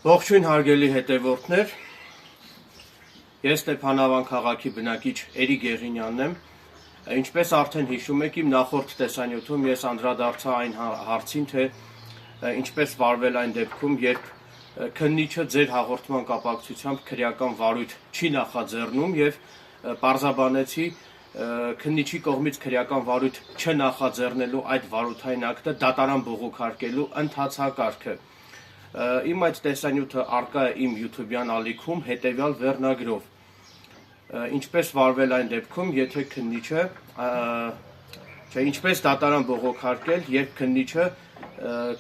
Ողջույն հարգելի հետևորդներ, ես Ստեփանավան քաղաքի բնակիչ Էրիկ Եղինյանն եմ, ինչպես արդեն հիշում եք իմ նախորդ տեսանյութում ես անդրադարձա այն հարցին, թե ինչպես վարվել այն դեպքում, երբ քննիչը ձեր հաղորդման կապակցությամբ քրեական վարույթ չի նախաձեռնում եւ պարզաբանեցի քննիչի կողմից քրեական վարույթ չնախաձեռնելու այդ վարութային ակտը դատարան բողոքարկելու ընթացակարգը։ Իմ այդ տեսանյութը առկա է իմ YouTube-յան ալիքում հետևյալ վերնագրով. Ինչպես վարվել այն դեպքում, եթե քննիչը, ինչպես դատարան բողոքարկել, երբ քննիչը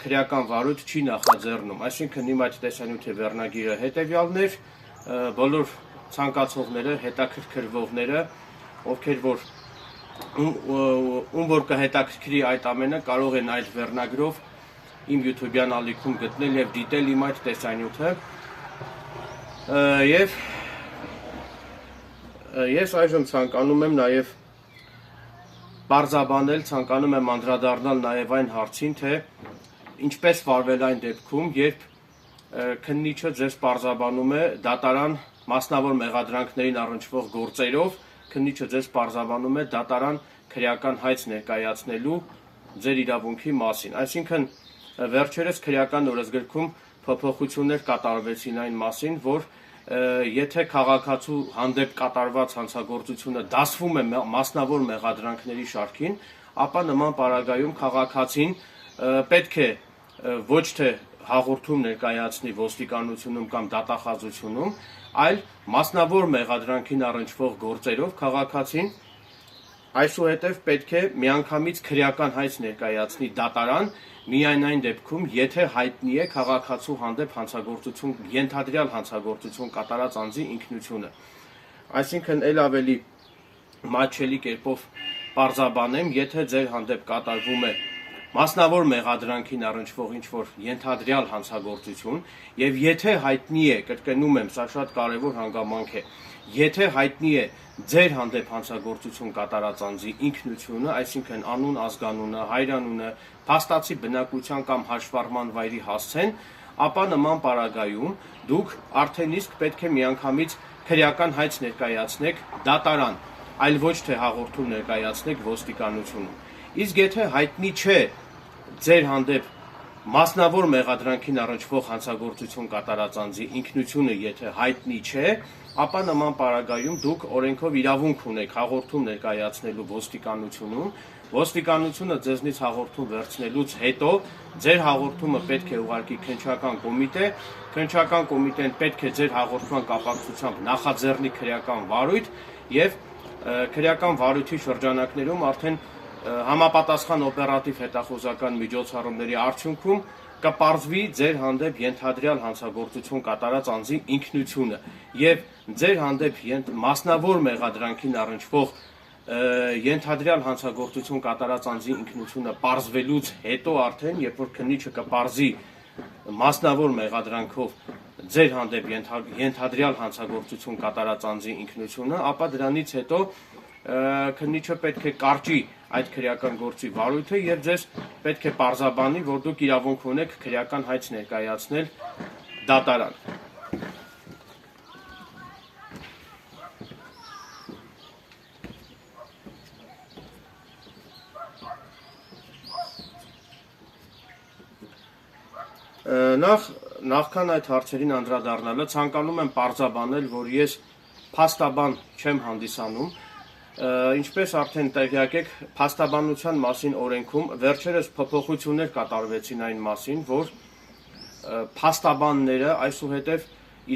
քրեական վարույթ չի նախաձեռնում։ Այսինքն իմ այդ տեսանյութի վերնագիրը հետևյալն էր, բոլոր ցանկացողները, հետաքրքրվողները, ովքեր որ ում որ կհետաքրքրի այդ ամենը, կարող են այդ վերնագրով իմ YouTube-յան ալիքում գտնել եւ դիտել իմ այդ տեսանյութը եւ ես այժմ ցանկանում եմ նաեւ բարձաբանել, ցանկանում եմ անդրադառնալ նաեւ այն հարցին, թե ինչպես վարվել այն դեպքում, երբ քննիչը ձեզ բարձաբանում է դատարան մասնավոր մեղադրանքներին առնչվող գործերով, քննիչը ձեզ բարձաբանում է դատարան քրեական հայց ներկայացնելու ձեր իրավունքի մասին, այսինքն վերջերս քրեական օրենսգրքում փոփոխություններ կատարվեցին այն մասին, որ եթե քաղաքացու հանդեպ կատարված հանցագործությունը դասվում է մասնավոր մեղադրանքների շարքին, ապա նման պարագայում քաղաքացին պետք է ոչ թե հաղորդում ներկայացնի ոստիկանությունում կամ դատախազությունում, այլ մասնավոր մեղադրանքին առնչվող գործերով քաղաքացին այսուհետև պետք է միանգամից քրեական հայց ներկայացնի դատարան միայն այն դեպքում, եթե հայտնի է քաղաքացու հանդեպ հանցագործություն, ենթադրյալ հանցագործություն կատարած անձի ինքնությունը։ Այսինքն ել ավելի մատչելի կերպով պարզաբանեմ, եթե ձեր հանդեպ կատարվում է մասնավոր մեղադրանքին առնչվող ինչ-որ ենթադրյալ հանցագործություն եւ եթե հայտնի է, կրկնում եմ, սա շատ կարեւոր հանգամանք է, եթե հայտնի է ձեր հանդեպ հանցագործություն կատարած անձի ինքնությունը, այսինքն անուն, ազգանունը, հայրանունը, փաստացի բնակության կամ հաշվառման վայրի հասցեն, ապա նման պարագայում դուք արդեն իսկ պետք է միանգամից քրեական հայց ներկայացնեք դատարան, այլ ոչ թե հաղորդում ներկայացնեք ոստիկանությունում։ Իսկ եթե հայտնի չէ ձեր հանդեպ մասնավոր մեղադրանքին առնչվող հանցագործություն կատարած անձի ինքնությունը, եթե հայտնի չէ, ապա նման պարագայում դուք օրենքով իրավունք ունեք հաղորդում ներկայացնելու ոստիկանությունում, ոստիկանությունը ձեզնից հաղորդում վերցնելուց հետո ձեր հաղորդումը պետք է ուղարկի քննչական կոմիտե, քննչական կոմիտեն պետք է ձեր հաղորդման կապակցությամբ նախաձեռնի քրեական վարույթ եւ քրեական վարույթի շրջանակներում արդեն համապատասխան օպերատիվ հետախուզական միջոցառումների արդյունքում կպարզվի ձեր հանդեպ ենթադրյալ հանցագործություն կատարած անձի ինքնությունը եւ ձեր հանդեպ մասնավոր մեղադրանքին առնչվող ենթադրյալ հանցագործություն կատարած անձի ինքնությունը պարզվելուց հետո արդեն, երբ որ քննիչը կպարզի մասնավոր մեղադրանքով ձեր հանդեպ ենթադրյալ հանցագործություն կատարած անձի ինքնությունը, ապա դրանից հետո քննիչը պետք է կարճի այդ քրեական գործի վարույթը եւ ձեզ պետք է պարզաբանի, որ դուք իրավունք ունեք քրեական հայց ներկայացնել դատարան։ Նախքան այդ հարցերին անդրադառնալը ցանկանում եմ պարզաբանել, որ ես փաստաբան չեմ հանդիսանում, ինչպես արդեն տեղյակ եք, փաստաբանության մասին օրենքում վերջերս փոփոխություններ կատարվեցին այն մասին, որ փաստաբանները այսուհետև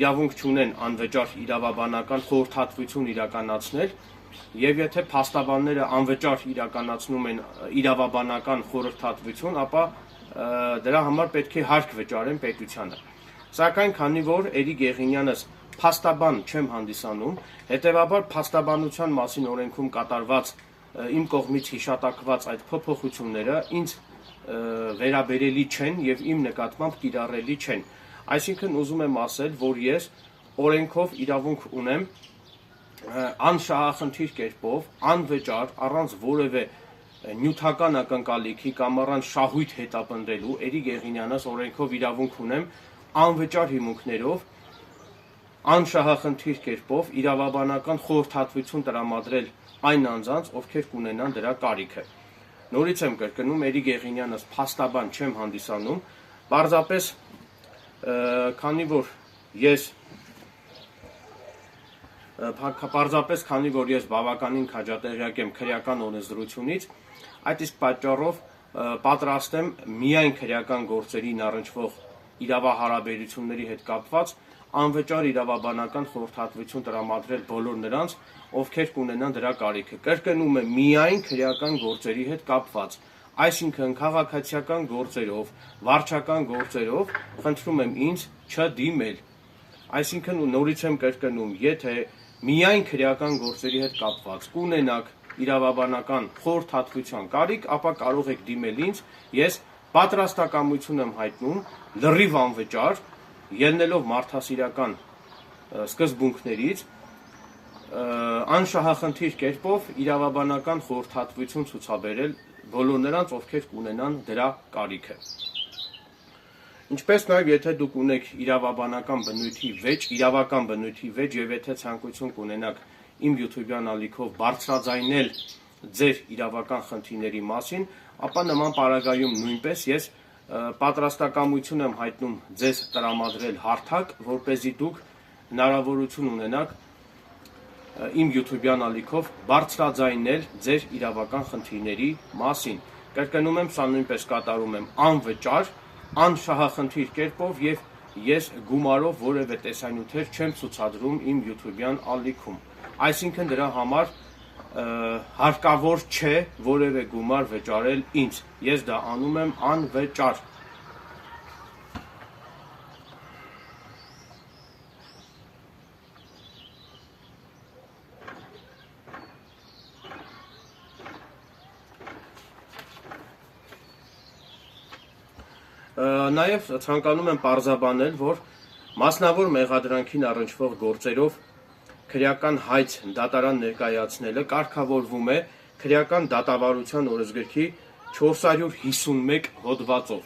իրավունք չունեն անվճար իրավաբանական խորհրդատվություն իրականացնել, եւ եթե փաստաբանները անվճար իրականացնում են իրավաբանական խորհրդատվություն, ապա դրա համար պետք է հարկ վճարեն պետությանը։ Սակայն քանի որ Էրիկ Եղինյանս փաստաբան չեմ հանդիսանում, հետեւաբար փաստաբանության մասին օրենքում կատարված իմ կողմից հիշատակված այդ փոփոխությունները ինձ վերաբերելի չեն եւ իմ նկատմամբ կիրառելի չեն։ Այսինքն ուզում եմ ասել, որ ես օրենքով իրավունք ունեմ անշահախնդիր կերպով, անվճար, առանց որևէ նյութական ակնկալիքի կամ առանց շահույթ հետապնդելու Էրիկ Եղինյանս օրենքով իրավունք ունեմ անվճար հիմունքներով անշահախնդիր կերպով իրավաբանական խորհրդատվություն տրամադրել այն անձանց, ովքեր կունենան դրա կարիքը։ Նորից եմ կրկնում, Էրիկ Եղինյանս փաստաբան չեմ հանդիսանում, պարզապես քանի որ ես բավականին քաջատեղյակ եմ քրեական օրենսդրությունից, այդ իսկ պատճառով պատրաստ եմ միայն քրեական գործերին առնչվող իրավահարաբերությունների հետ կապված անվճար իրավաբանական խորհրդատվություն տրամադրել բոլոր նրանց, ովքեր կունենան դրա կարիքը։ Կրկնում եմ, միայն քրեական գործերի հետ կապված, այսինքն քաղաքացիական գործերով, վարչական գործերով, խնդրում եմ ինձ չդիմել։ Այսինքն նորից եմ կրկնում, եթե միայն քրեական գործերի հետ կապված կունենաք իրավաբանական խորհրդատվության կարիք, ապա կարող եք դիմել ինձ, ես պատրաստակամություն եմ հայտնում լրիվ անվճար, ելնելով մարդասիրական սկզբունքներից, անշահախնդիր կերպով իրավաբանական խորհրդատվություն ցուցաբերել բոլոր նրանց, ովքեր կունենան դրա կարիքը։ Ինչպես նաև եթե դուք ունեք իրավաբանական բնույթի վեճ, իրավական բնույթի վեճ եւ եթե ցանկություն կունենաք իմ YouTube-յան ալիքով բարձրաձայնել ձեր իրավական խնդիրների մասին, ապա նման պարագայում նույնպես ես պատրաստակամություն եմ հայտնում ձեզ տրամադրել հարթակ, որպեսզի դուք հնարավորություն ունենաք իմ YouTube-յան ալիքով բարձրաձայնել ձեր իրավական խնդիրների մասին։ Կրկնում եմ, սա նույնպես կատարում եմ անվճար, անշահախնդիր կերպով եւ ես գումարով որևէ տեսանյութեր չեմ ցուցադրում իմ YouTube-յան ալիքում։ Այսինքն դրա համար հարկավոր չէ որևէ գումար վճարել ինձ։ Ես դա անում եմ անվճար։ Նաև ցանկանում եմ պարզաբանել, որ մասնավոր մեղադրանքին առնչվող գործերով քրեական հայց դատարան ներկայացնելը կարգավորվում է քրեական դատավարության օրենսգրքի 451 հոդվածով։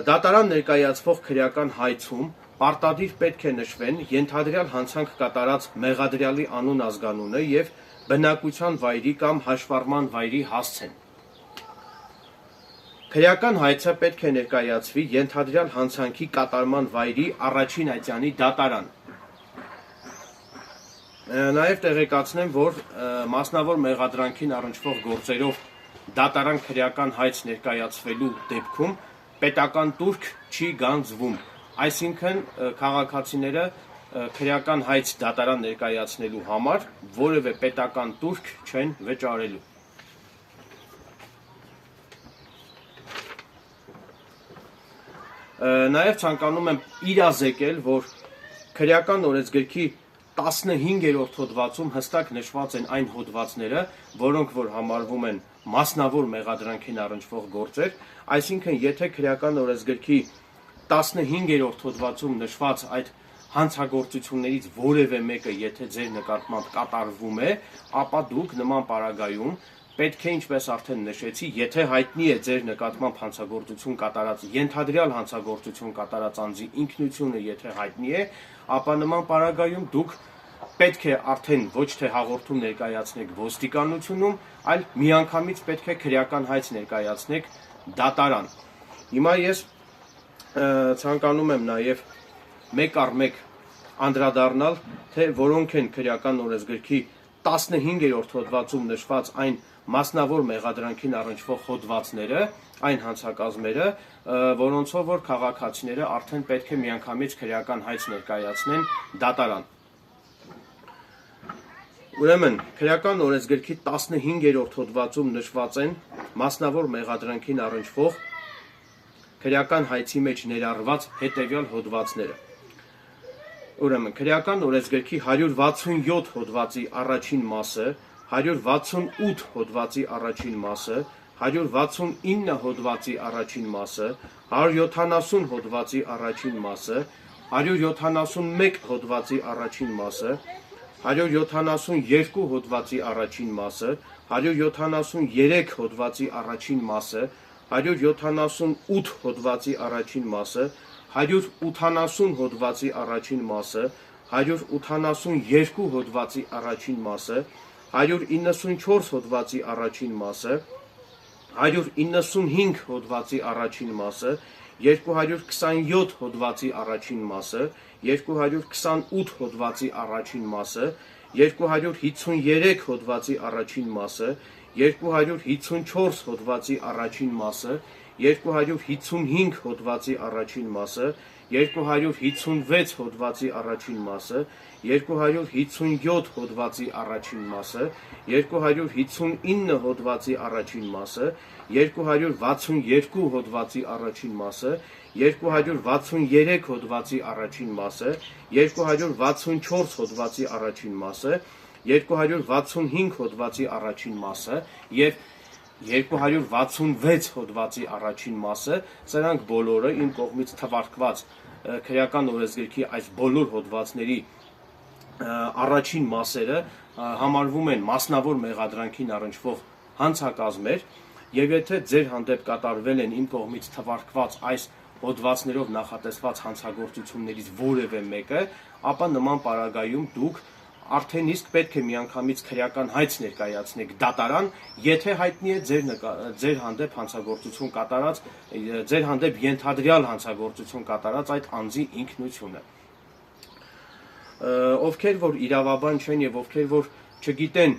Դատարան ներկայացվող քրեական հայցում պարտադիր պետք է նշվեն ենթադրյալ հանցանք կատարած մեղադրյալի անուն ազգանունը եւ բնակության վայրի կամ հաշվառման վայրի հասցեն։ Քրեական հայցը պետք է ներկայացվի ենթադրյալ հանցանքի կատարման վայրի առաջին այցյանի դատարան։ Նաև տեղեկացնեմ, որ մասնավոր մեղադրանքին առնչվող գործերով դատարան քրեական հայց ներկայացվելու դեպքում պետական տուրք չի գանձվում։ Այսինքն քաղաքացիները քրեական հայց դատարան ներկայացնելու համար որևէ պետական տուրք չեն վճարելու։ Նաև ցանկանում եմ իրազեկել, որ քրեական օրենսգրքի 15-րդ հոդվածում հստակ նշված են այն հոդվածները, որոնք որ համարվում են մասնավոր մեղադրանքին առնչվող գործեր, այսինքն եթե քրեական օրենսգրքի 15-րդ հոդվածում նշված այդ հանցագործություններից որևէ մեկը եթե ձեր նկատմամբ կատարվում է, ապա դուք նման պարագայում պետք է, ինչպես արդեն նշեցի, եթե հայտնի է ձեր նկատմամբ հանցագործություն կատարած, ենթադրյալ հանցագործություն կատարած անձի ինքնությունը, եթե հայտնի է, ապա նման պարագայում դուք պետք է արդեն ոչ թե հաղորդում ներկայացնեք ոստիկանությունում, այլ միանգամից պետք է քրեական հայց ներկայացնեք դատարան։ Հիմա ես ցանկանում եմ նաև մեկ առ մեկ անդրադառնալ, թե որոնք են քրեական օրենսգրքի 15-րդ հոդվածում նշված այն մասնավոր մեղադրանքին առնչվող հոդվածները, այն հանցակազմերը, որոնցով որ քաղաքացիները արդեն պետք է միանգամից քրեական հայց ներկայացնեն դատարան։ Ուրեմն, քրեական օրենսգրքի 15-րդ հոդվածում նշված են մասնավոր մեղադրանքին առնչվող քրեական հայցի մեջ ներառված հետևյալ հոդվածները։ Ուրեմն, քրեական օրենսգրքի 167 հոդվածի առաջին մասը, 168 հոդվածի առաջին մասը, 169 հոդվածի առաջին մասը, 170 հոդվածի առաջին մասը, 171 հոդվածի առաջին մասը, 172 հոդվածի առաջին մասը, 173 հոդվածի առաջին մասը, 178 հոդվածի առաջին մասը, 180 հոդվածի առաջին մասը, 182 հոդվածի առաջին մասը, 194 հոդվածի առաջին մասը, 195 հոդվածի առաջին մասը, 227 հոդվածի առաջին մասը, 228 հոդվածի առաջին մասը, 253 հոդվածի առաջին մասը, 254 հոդվածի առաջին մասը, 255 հոդվածի առաջին մասը, 256 հոդվածի առաջին մասը, 257 հոդվածի առաջին մասը, 259 հոդվածի առաջին մասը, 262 հոդվածի առաջին մասը, 263 հոդվածի առաջին մասը, 264 հոդվածի առաջին մասը, 265 հոդվածի առաջին մասը եւ 266 հոդվածի առաջին մասը, սրանք բոլորը իմ կողմից թվարկված քրեական օրենսգրքի այս բոլոր հոդվածների առաջին մասերը համարվում են մասնավոր մեղադրանքին առնչվող հանցակազմեր եւ եթե ձեր հանդեպ կատարվել են իմ կողմից թվարկված այս հոդվածներով նախատեսված հանցագործություններից որևէ մեկը, ապա նման պարագայում դուք արդեն իսկ պետք է միանգամից քրեական հայց ներկայացնեք դատարան, եթե հայտնի է ձեր հանդեպ հանցագործություն կատարած, ձեր հանդեպ ենթադրյալ հանցագործություն կատարած այդ անձի ինքնությունը։ Ովքեր որ իրավաբան չեն եւ ովքեր որ չգիտեն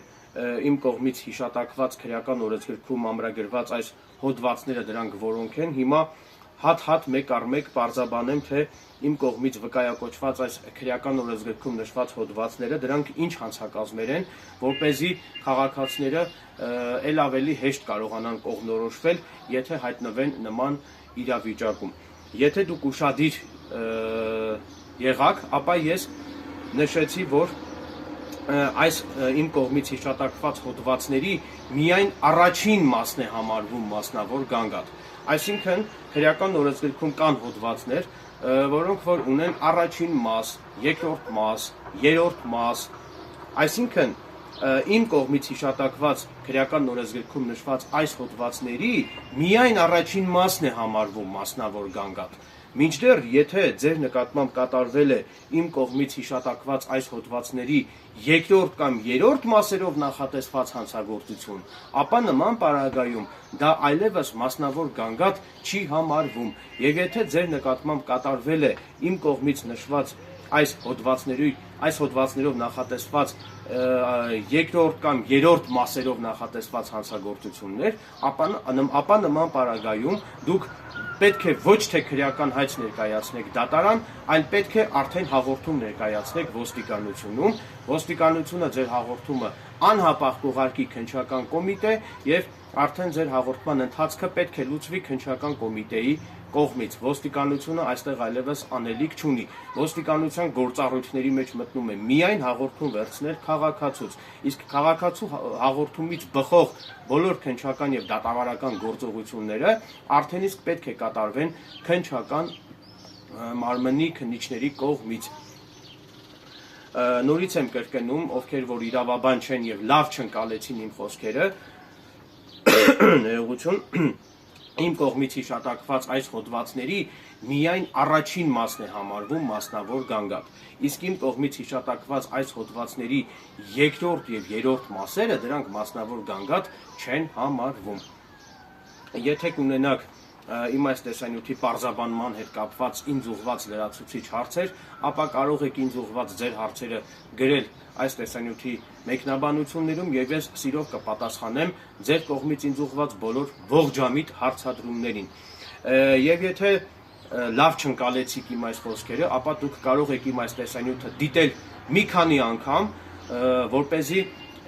իմ կողմից հիշատակված քրեական օրենսգրքում ամրագրված այս հոդվածները դրանք որոնք են, հիմա հատ-հատ մեկ առ մեկ պարզաբանեմ, թե իմ կողմից վկայակոչված այս քրեական օրենսգրքում նշված հոդվածները դրանք ինչ հանցակազմեր են, որպեսզի քաղաքացիները ել ավելի հեշտ կարողանան կողմնորոշվել, եթե հայտնվեն նման իրավիճակում։ Եթե դուք ուշադիր եղաք, ապա ես նշեցի, որ այս իմ կողմից հիշատակված հոդվածների միայն առաջին մասն է համարվում մասնավոր գանգատ։ Այսինքն քրեական օրենսգրքում կան հոդվածներ, որոնք որ ունեն առաջին մաս, երկրորդ մաս, երրորդ մաս, այսինքն իմ կողմից հիշատակված քրեական օրենսգրքում նշված այս հոդվածների միայն առաջին մասն է համարվում մասնավոր գանգատ։ Մինչդեռ եթե ձեր նկատմամբ կատարվել է իմ կողմից հիշատակված այս հոդվածների երկրորդ կամ երրորդ մասերով նախատեսված հանցագործություն, ապա նման պարագայում դա այլևս մասնավոր գանգատ չի համարվում, եւ եթե ձեր նկատմամբ կատարվել է իմ կողմից նշված այս հոդվածներով նախատեսված երկրորդ կամ երրորդ մասերով նախատեսված հանցագործություններ, ապա նման պարագայում դուք պետք է ոչ թե քրեական հայց ներկայացնեք դատարան, այլ պետք է արդեն հաղորդում ներկայացնեք ոստիկանությունում, ոստիկանությունը ձեր հաղորդումը անհապաղ կուղարկի քննչական կոմիտե եւ արդեն ձեր հաղորդման ընթացքը պետք է լուծվի քննչական կոմիտեի կողմից։ Ոստիկանությունը այստեղ այլևս անելիք չունի։ Ոստիկանության գործառույթների մեջ մտնում է միայն հաղորդում վերցնել քաղաքացուց, իսկ քաղաքացու հաղորդումից բխող բոլոր քննչական եւ դատավարական գործողությունները արդեն իսկ պետք է կատարվեն քննչական մարմնի քննիչների կողմից։ Նորից եմ կրկնում, ովքեր որ իրավաբան չեն եւ լավ չընկալեցին իմ խոսքերը, ներողություն, իմ կողմից հիշատակված այս հոդվածների միայն առաջին մասն է համարվում մասնավոր գանգատ, իսկ իմ կողմից հիշատակված այս հոդվածների երկրորդ եւ երրորդ մասերը դրանք մասնավոր գանգատ չեն համարվում։ Եթե կունենաք իմ այս տեսանյութի պարզաբանման հետ կապված ինձ ուղղված լրացուցիչ հարցեր, ապա կարող եք ինձ ուղղված ձեր հարցերը գրել այս տեսանյութի մեկնաբանություններում եւ ես սիրով կպատասխանեմ ձեր կողմից ինձ ուղղված բոլոր ողջամիտ հարցադրումներին։ Եվ եթե լավ չընկալեցիք իմ այս խոսքերը, ապա դուք կարող եք իմ այս տեսանյութը դիտել մի քանի անգամ, որպեսզի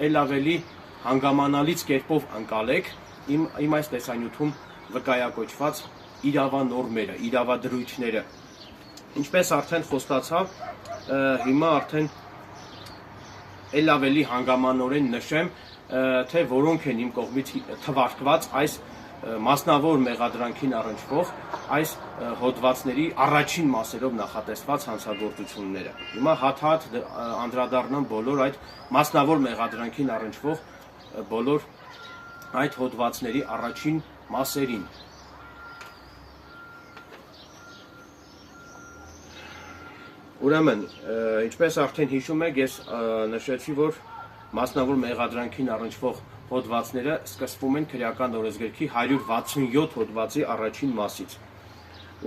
ել ավելի հանգամանալից կերպով ընկալեք իմ այս տեսանյութում վկայակոչված իրավանորմերը, իրավադրույթները։ Ինչպես արդեն խոստացա, հիմա արդեն ել ավելի հանգամանորեն նշեմ, թե որոնք են իմ կողմից թվարկված այս մասնավոր մեղադրանքին առնչվող այս հոդվածների առաջին մասերով նախատեսված հանցագործությունները։ Հիմա հատ-հատ անդրադառնամ բոլոր այդ մասնավոր մեղադրանքին առնչվող բոլոր այդ հոդվածների առաջին մասերին։ Ուրեմն, ինչպես արդեն հիշում եք, ես նշեցի, որ մասնավոր մեղադրանքին առնչվող հոդվածները սկսվում են քրեական օրենսգրքի 167 հոդվածի առաջին մասից։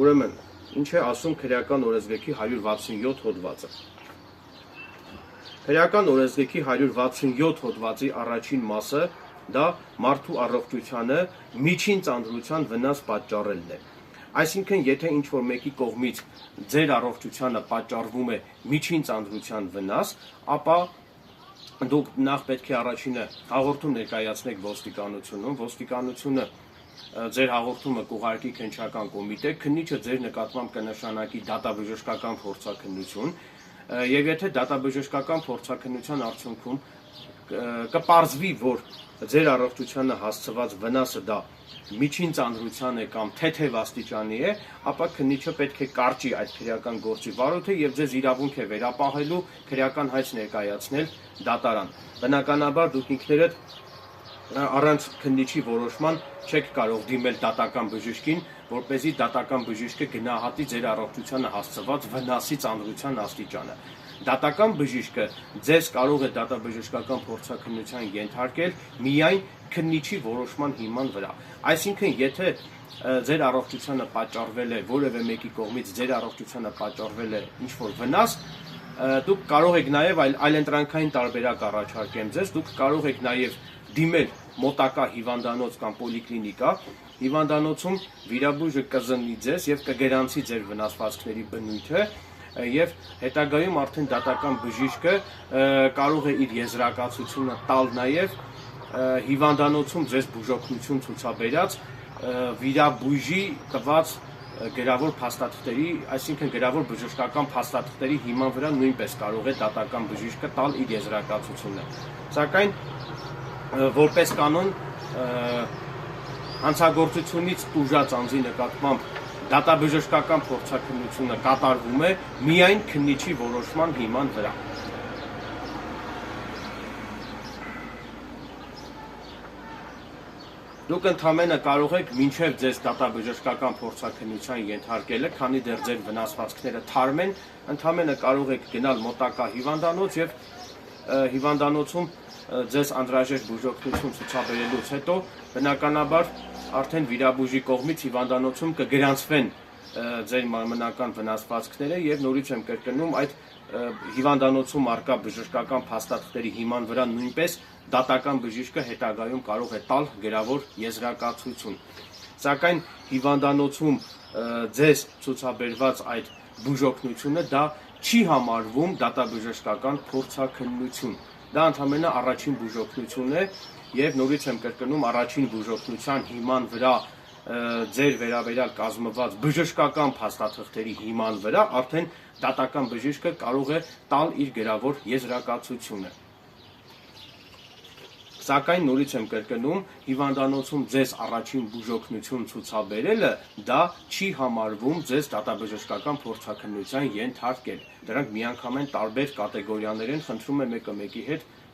Ուրեմն, ինչ է ասում քրեական օրենսգրքի 167 հոդվածը։ Քրեական օրենսգրքի 167 հոդվածի առաջին մասը դա մարդու առողջությանը միջին ծանրության վնաս պատճառելն է։ Այսինքն, եթե ինչ-որ մեկի կողմից ձեր առողջությանը պատճառվում է միջին ծանրության վնաս, ապա դուք նախ պետք է առաջինը հաղորդում ներկայացնեք ոստիկանությունում, ոստիկանությունը ձեր հաղորդումը կուղարկի քննչական կոմիտե, քննիչը ձեր նկատմամբ կնշանակի դատաբժշկական փորձաքննություն, եւ եթե դատաբժշկական փորձաքննության արդյունքում կպարզվի, որ ձեր առողջությանը հասցված վնասը դա միջին ծանրության է կամ թեթև աստիճանի է, ապա քննիչը պետք է կարճի այդ քրեական գործի վարորդը եւ ձեզ իրավունք է վերապահելու քրեական հայց ներկայացնել դատարան։ Բնականաբար դուք ինքներդ առանց քննիչի որոշման չեք կարող դիմել դատական բժշկին, որպեսզի դատական բժիշկը գնահատի ձեր առողջությանը հասցված վնասի ծանրության աստիճանը։ Դատական բժիշկը ձեզ կարող է դատաբժշկական փորձաքննության ենթարկել միայն քննիչի որոշման հիման վրա։ Այսինքն, եթե ձեր առողջությանը պատճառվել է որևէ մեկի կողմից ձեր առողջությանը պատճառվել է ինչ-որ վնաս, դուք կարող եք նաև այլընտրանքային տարբերակ առաջարկեմ ձեզ, դուք կարող եք նաև դիմել մոտակա հիվանդանոց կամ պոլիկլինիկա, հիվանդանոցում վիրաբույժը կզննի ձեզ եւ կգրանցի ձեր վնասվածքների բնույթը եւ հետագայում արդեն դատական բժիշկը կարող է իր եզրակացությունը տալ նաեւ հիվանդանոցում ձեզ բուժօգնություն ցուցաբերած վիրաբույժի տված գրավոր փաստաթղթերի, այսինքն գրավոր բժշկական փաստաթղթերի հիման վրա նույնպես կարող է դատական բժիշկը տալ իր եզրակացությունը։ Սակայն որպես կանոն հանցագործությունից տուժած անձի նկատմամբ դատաբժշկական փորձաքննությունը կատարվում է միայն քննիչի որոշման հիման վրա։ Դուք ընդամենը կարող եք մինչև ձեզ դատաբժշկական փորձաքննության ենթարկելը, քանի դեռ ձեր վնասվածքները թարմ են, ընդամենը կարող եք գնալ մոտակա հիվանդանոց եւ հիվանդանոցում ձեզ անհրաժեշտ բուժօգնություն ցուցաբերելուց հետո բնականաբար արդեն վիրաբույժի կողմից հիվանդանոցում կգրանցվեն ձեր մարմնական վնասվածքները եւ նորից եմ կրկնում այդ հիվանդանոցում արկա բժշկական փաստաթղթերի հիման վրա նույնպես դատական բժիշկը հետագայում կարող է տալ գրավոր եզրակացություն։ Սակայն հիվանդանոցում ձեզ ցուցաբերված այդ բուժօգնությունը դա չի համարվում դատաբժշկական փորձաքննություն։ Դա ընդհանրապես առաջին բուժօգնություն է եւ նորից եմ կրկնում առաջին բուժօգնության հիման վրա ձեր վերաբերյալ կազմված բժշկական փաստաթղթերի հիման վրա արդեն դատական բժիշկը կարող է տալ իր գրավոր եզրակացությունը։ Սակայն նորից եմ կրկնում, հիվանդանոցում ձեզ առաջին բուժօգնություն ցուցաբերելը դա չի համարվում ձեզ դատաբժշկական փորձաքննության ենթարկել։ Դրանք միանգամայն տարբեր կատեգորիաներ են, խնդրում եմ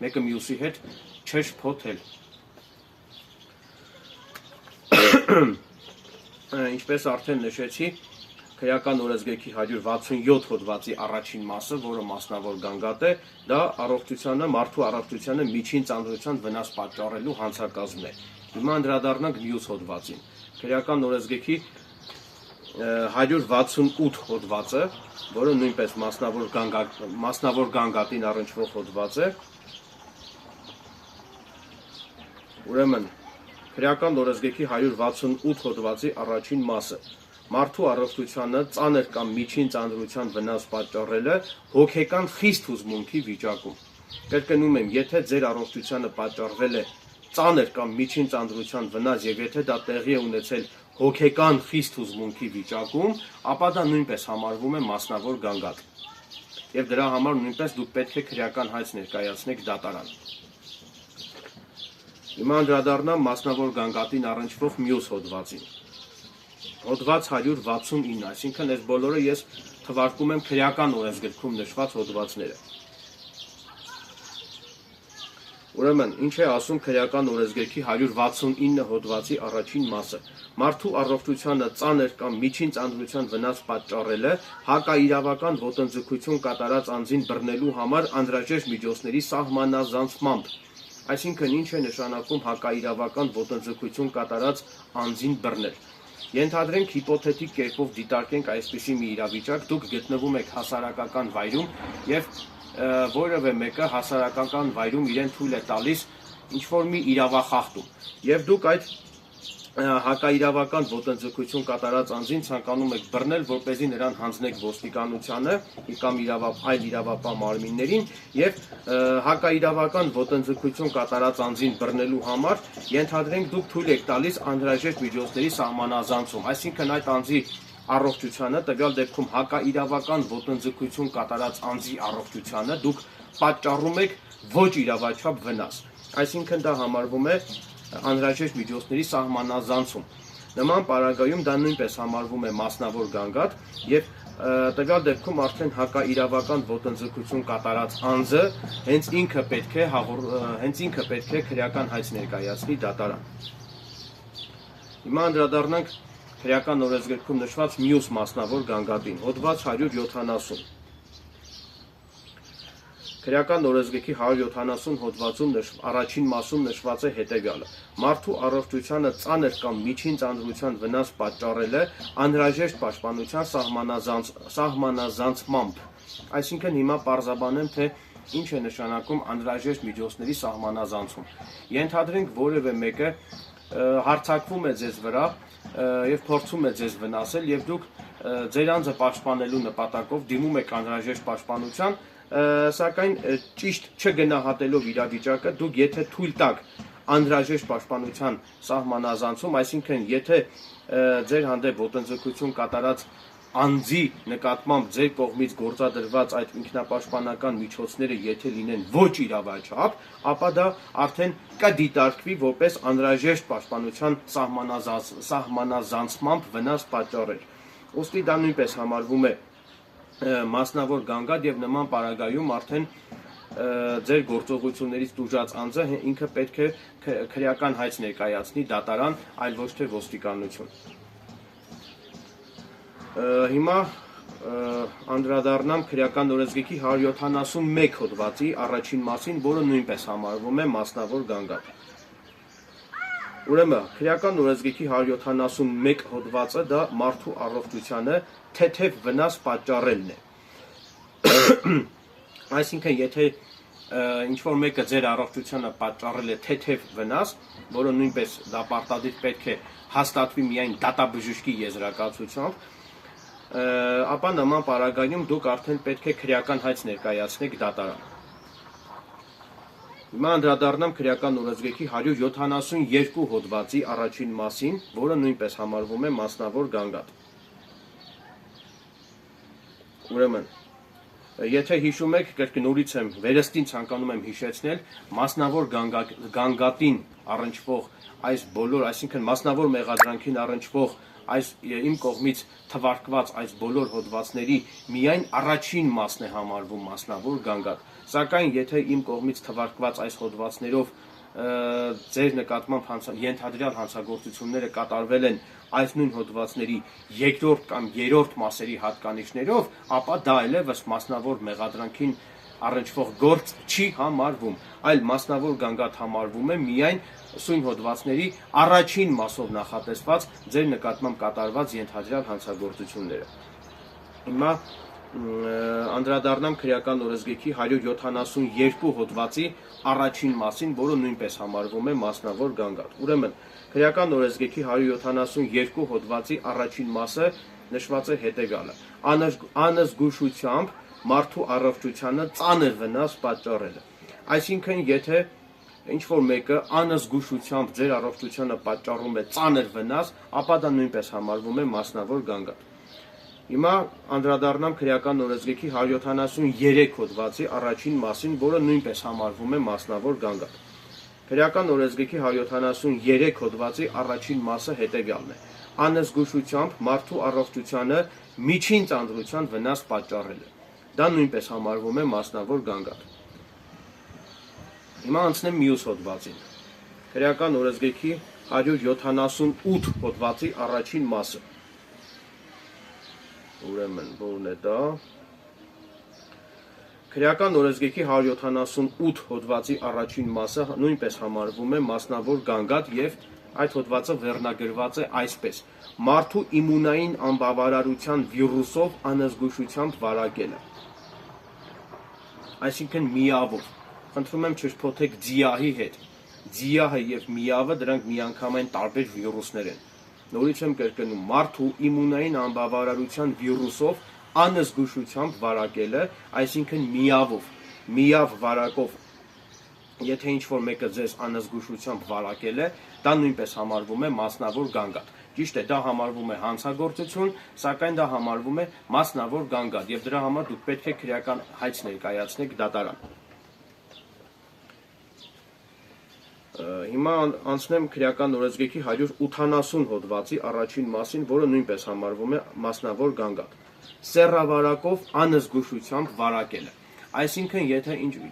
մեկը մյուսի հետ չշփոթել։ Ինչպես արդեն նշեցի, քրեական օրենսգրքի 167 հոդվածի առաջին մասը, որը մասնավոր գանգատ է, դա մարդու առողջությանը միջին ծանրության վնաս պատճառելու հանցակազմն է։ Հիմա անդրադառնանք մյուս հոդվածին։ Քրեական օրենսգրքի 168 հոդվածը, որը նույնպես մասնավոր գանգատին առնչվող հոդված է։ Ուրեմն քրեական օրենսգրքի 168 հոդվածի առաջին մասը մարդու առողջությանը ծանր կամ միջին ծանրության վնաս պատճառելը հոգեկան խիստ հուզմունքի վիճակում։ Կրկնում եմ, եթե ձեր առողջությանը պատճառվել է ծանր կամ միջին ծանրության վնաս եւ եթե դա տեղի է ունեցել հոգեկան խիստ հուզմունքի վիճակում, ապա դա նույնպես համարվում է մասնավոր գանգատ։ Եվ դրա համար նույնպես դուք պետք է քրեական հայց ներկայացնեք դատարան։ Հիմա անդրադառնամ մասնավոր գանգատին առնչվող մյուս հոդվածին։ Հոդված 169, այսինքն այս բոլորը ես թվարկում եմ քրեական օրենսգրքում նշված հոդվածները։ Ուրեմն, ինչ է ասում քրեական օրենսգրքի 169 հոդվածի առաջին մասը։ Մարդու առողջությանը ծանր կամ միջին ծանրության վնաս պատճառելը հակաիրավական ոտնձգություն կատարած անձին բռնելու համար անհրաժեշտ միջոցների սահմանազանցմամբ։ Այսինքն ինչ է նշանակում հակաիրավական ոտնձգություն կատարած անձին բռնել։ Ենթադրենք հիպոթետիկ կերպով դիտարկենք այսպիսի մի իրավիճակ, դուք գտնվում եք հասարակական վայրում եւ որևէ մեկը հասարակական վայրում իրեն թույլ է տալիս ինչ-որ մի իրավախախտում եւ դուք այդ հակաիրավական ոտնձգություն կատարած անձին ցանկանում եք բռնել, որպեսզի նրան հանձնեք ոստիկանությանը կամ այլ իրավապահ մարմիններին եւ հակաիրավական ոտնձգություն կատարած անձին բռնելու համար ենթադրենք դուք թույլ եք տալիս անհրաժեշտ միջոցների սահմանազանցում, այսինքն այդ անձի առողջությանը, տվյալ դեպքում հակաիրավական ոտնձգություն կատարած անձի առողջությանը դուք պատճառում եք ոչ իրավաչափ վնաս, այսինքն դա համարվում է անհրաժեշտ միջոցների սահմանազանցում։ Նման պարագայում դա նույնպես համարվում է մասնավոր գանգատ եւ տվյալ դեպքում արդեն հակաիրավական ոտնձգություն կատարած անձը հենց ինքը պետք է քրեական հայց ներկայացնի դատարան։ Հիմա անդրադառնանք քրեական օրենսգրքում նշված մյուս մասնավոր գանգատին, հոդված 170։ Քրեական օրենսգրքի 170 հոդվածում առաջին մասում նշված է հետևյալը. Մարդու առողջությանը ծանր կամ միջին ծանրության վնաս պատճառելը անհրաժեշտ պաշտպանության սահմանազանցմամբ։ Այսինքն հիմա պարզաբանեմ, թե ինչ է նշանակում անհրաժեշտ միջոցների սահմանազանցում։ Ենթադրենք որևէ մեկը հարձակվում է ձեզ վրա եւ փորձում է ձեզ վնասել եւ դուք ձեր անձը պաշտպանելու նպատակով դիմում եք անհրաժեշտ պաշտպանության, սակայն ճիշտ չգնահատելով իրավիճակը դուք եթե թույլ տաք անհրաժեշտ պաշտպանության սահմանազանցում, այսինքն եթե ձեր հանդեպ ոտնձգություն կատարած անձի նկատմամբ ձեր կողմից գործադրված այդ ինքնապաշտպանական միջոցները եթե լինեն ոչ իրավաչափ, ապա դա արդեն կդիտարկվի որպես անհրաժեշտ պաշտպանության սահմանազանցմամբ վնաս պատճառել։ Ուստի դա նույնպես համարվում է մասնավոր գանգատ եւ նման պարագայում արդեն ձեր գործողություններից տուժած անձը ինքը պետք է քրեական հայց ներկայացնի դատարան, այլ ոչ թե ոստիկանություն։ Հիմա անդրադառնամ քրեական օրենսգրքի 171 հոդվածի առաջին մասին, որը նույնպես համարվում է մասնավոր գանգատ։ Ուրեմն քրեական օրենսգրքի 171 հոդվածը դա մարդու առողջությանը թեթև վնաս պատճառելն է։ Այսինքն եթե ինչ-որ մեկը ձեր առողջությանը պատճառել է թեթև վնաս, որը նույնպես դա պարտադիր պետք է հաստատվի միայն դատաբժշկի եզրակացությամբ, ապա նման պարագայում դուք արդեն պետք է քրեական հայց ներկայացնեք դատարան։ Հիմա անդրադառնամ քրեական օրենսգրքի 172 հոդվածի առաջին մասին, որը նույնպես համարվում է մասնավոր գանգատ։ Ուրեմն, եթե հիշում եք, կրկնորից եմ, վերստին ցանկանում եմ հիշեցնել, մասնավոր գանգատին առնչվող այս բոլոր, այսինքն մասնավոր մեղադրանքին առնչվող այս իմ կողմից թվարկված այս բոլոր հոդվածների միայն առաջին մասն է համարվում մասնավոր գանգատ, սակայն եթե իմ կողմից թվարկված այս հոդվածներով ձեր նկատմամբ ենթադրյալ հանցագործությունները կատարվել են այս նույն հոդվածների երկրորդ կամ երրորդ մասերի հատկանիշներով, ապա դա այլևս մասնավոր մեղադրանքին առնչվող գործ չի համարվում, այլ մասնավոր գանգատ համարվում է միայն սույն հոդվածների առաջին մասով նախատեսված ձեր նկատմամբ կատարված ենթադրյալ հանցագործությունները։ Հիմա անդրադառնամ քրեական օրենսգրքի 172 հոդվածի առաջին մասին, որը նույնպես համարվում է մասնավոր գանգատ։ Ուրեմն քրեական օրենսգրքի 172 հոդվածի առաջին մասը նշված է հետևյալը. անզգուշությամբ մարդու առողջությանը ծանր վնաս պատճառելը։ Այսինքն եթե ինչ-որ մեկը անզգուշությամբ ձեր առողջությանը պատճառում է ծանր վնաս, ապա դա նույնպես համարվում է մասնավոր գանգատ։ Հիմա անդրադառնամ քրեական օրենսգրքի 173 հոդվածի առաջին մասին, որը նույնպես համարվում է մասնավոր գանգատ։ Քրեական օրենսգրքի 173 հոդվածի առաջին մասը հետևյալն է. անզգուշությամբ մարդու առողջությանը միջին ծանրության վնաս պատճառելը։ Դա նույնպես համարվում է մասնավոր գանգատ։ Հիմա անցնեմ մյուս հոդվածին։ Քրեական օրենսգրքի 178 հոդվածի առաջին մասը։ Ուրեմն որն է դա։ Քրեական օրենսգրքի 178 հոդվածի առաջին մասը նույնպես համարվում է մասնավոր գանգատ եւ այդ հոդվածը վերնագրված է այսպես. մարդու իմունային անբավարարության վիրուսով անզգուշությամբ վարակելը։ Այսինքն միավոր։ Խնդրում եմ չշփոթեք ձիահի հետ։ Ձիահը եւ միավը դրանք միանգամայն տարբեր վիրուսներ են։ Նորից եմ կրկնում, մարդու իմունային անբավարարության վիրուսով անզգուշությամբ վարակելը, այսինքն միավով, միավ վարակով, եթե ինչ-որ մեկը ձեզ անզգուշությամբ վարակել է, դա նույնպես համարվում է մասնավոր գանգատ։ Ճիշտ է, դա համարվում է հանցագործություն, սակայն դա համարվում է մասնավոր գանգատ եւ դրա համար դուք պետք է քրեական հայց ներկայացնեք դատարան։ Հիմա անցնեմ քրեական օրենսգրքի 180 հոդվածի առաջին մասին, որը նույնպես համարվում է մասնավոր գանգատ։ Սեռավարակով անզգուշությամբ վարակելը։ Այսինքն,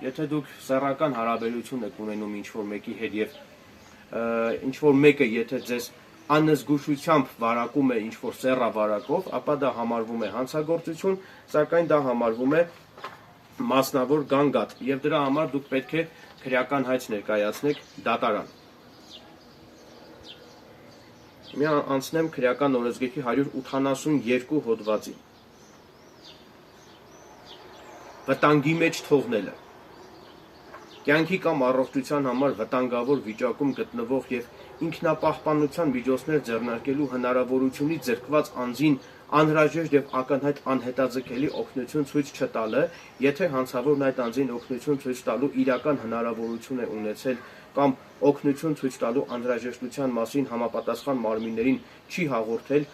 եթե դուք սեռական հարաբերություն եք ունենում ինչ-որ մեկի հետ եւ ինչ-որ մեկը եթե ձեզ անզգուշությամբ վարակում է ինչ-որ սեռավարակով, ապա դա համարվում է հանցագործություն, սակայն դա համարվում է մասնավոր գանգատ եւ դրա համար դուք պետք է քրեական հայց ներկայացնեք դատարան։ Հիմա անցնեմ քրեական օրենսգրքի 182 հոդվածի։ Վտանգի մեջ թողնելը։ Կյանքի կամ առողջության համար վտանգավոր վիճակում գտնվող եւ ինքնապահպանության միջոցներ ձեռնարկելու հնարավորությունից զրկված անձին անհրաժեշտ եւ ակնհայտ անհետաձգելի օգնություն ցույց չտալը, եթե հանցավորն այդ անձին օգնություն ցույց տալու իրական հնարավորություն է ունեցել կամ օգնություն ցույց տալու անհրաժեշտության մասին համապատասխան մարմիններին չի հաղորդել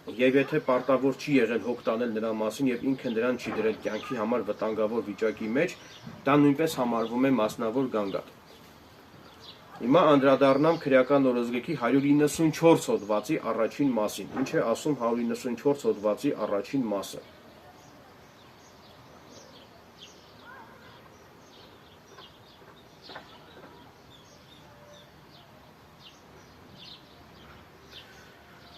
եւ եթե պարտավոր չի եղել հոգ տանել նրա մասին եւ ինքը նրան չի դրել կյանքի համար վտանգավոր վիճակի մեջ, դա նույնպես համարվում է մասնավոր գանգատ։ Հիմա անդրադառնամ քրեական օրենսգրքի 194 հոդվածի առաջին մասին։ Ինչ է ասում 194 հոդվածի առաջին մասը։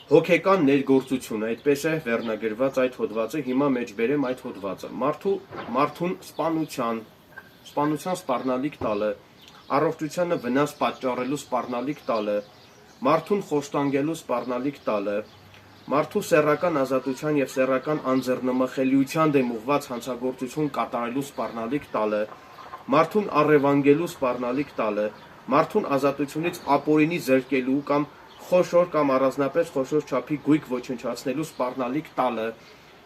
Հոգեկան ներգործություն, այդպես է վերնագրված այդ հոդվածը, հիմա մեջբերեմ այդ հոդվածը։ Մարդուն սպանության սպառնալիք տալը, առողջությանը վնաս պատճառելու սպառնալիք տալը, մարդուն խոշտանգելու սպառնալիք տալը, մարդու սեռական ազատության եւ սեռական անձեռնմխելիության դեմ ուղղված հանցագործություն կատարելու սպառնալիք տալը, մարդուն առևանգելու սպառնալիք տալը, մարդուն ազատությունից ապօրինի զրկելու կամ խոշոր կամ առանձնապես խոշոր չափի գույք ոչնչացնելու սպառնալիք տալը,